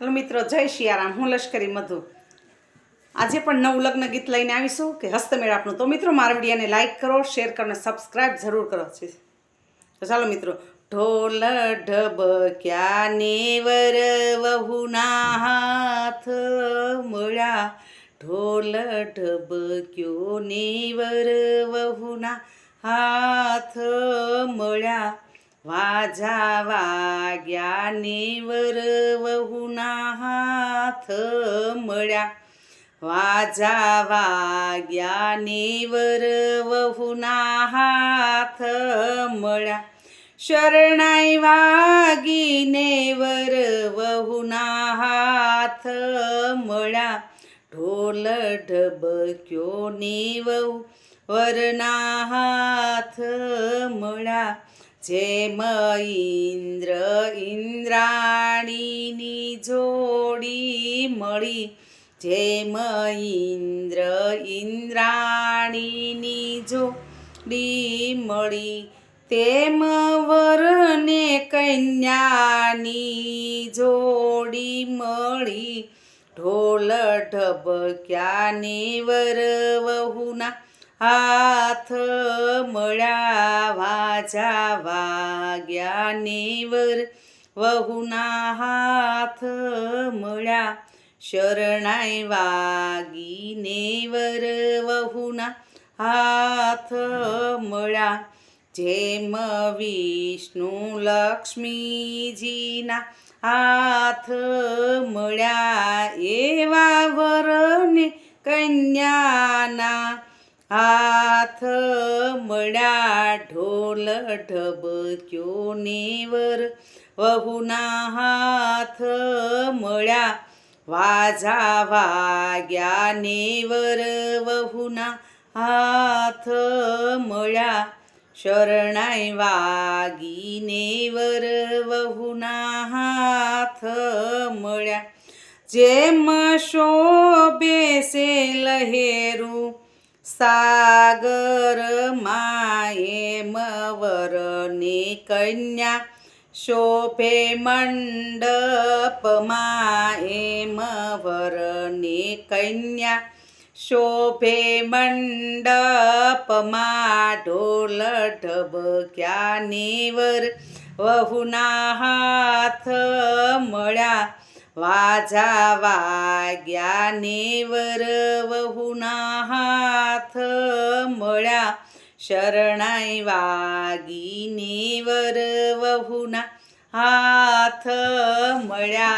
Hello मित्रों, जय सियाराम। हूँ लश्करी मधु। आज पण नव लग्न गीत लईने आवीशुं के हस्तमेळापनुं। तो मित्रों मारा विडियोने लाइक करो, शेर करो ने सब्सक्राइब जरूर करो। तो चलो मित्रों, ढोल ढबक्या नेवर वहुना हाथ मळ्या, ढोल ढबक्यो नेवर वहुना हाथ मळ्या, वाजा वाग्या नेवर वहुना हाथ मळ्या, वाजा वाग्या नेवर वहुना हाथ मळ्या, शरणाई वागी नेवर वहुना हाथ मळ्या, ढोल ढबक्यो नेवहु वरना हाथ मळ्या, जेम इंद्र इंद्राणीनी जोडी मळी, जेम इंद्र इंद्राणीनी जोडी मळी, तेम वरने कन्यानी जोडी मळी, ढोल ढबक्या नेवर वहुना हाथ मळ्या, वाजा वाग्या नेवर वहुना हाथ मळ्या, शरणाई वागी नेवर वहुना हाथ मळ्या, जेम विष्णु लक्ष्मीजीना हाथ मळ्या, एवा वरने कन्याना हाथ मळ्या, ढोल ढबक्यो नेवर वहुना हाथ मळ्या, वाजा वाग्या नेवर वहुना हाथ मळ्या, शरणाई वागी नेवर वहुना हाथ मळ्या, जेम शोभे से लहेरू सागर मायेम वरने कन्या शोभे मंडप मायेम वरने कन्या शोभे मंडप मा, ढोल ढबक्या नेवर वहुना हाथ मळ्या, वाजा वाग्या नेवर वहुना हाथ मळ्या, शरणाई वागी नेवर वहुना हाथ मळ्या।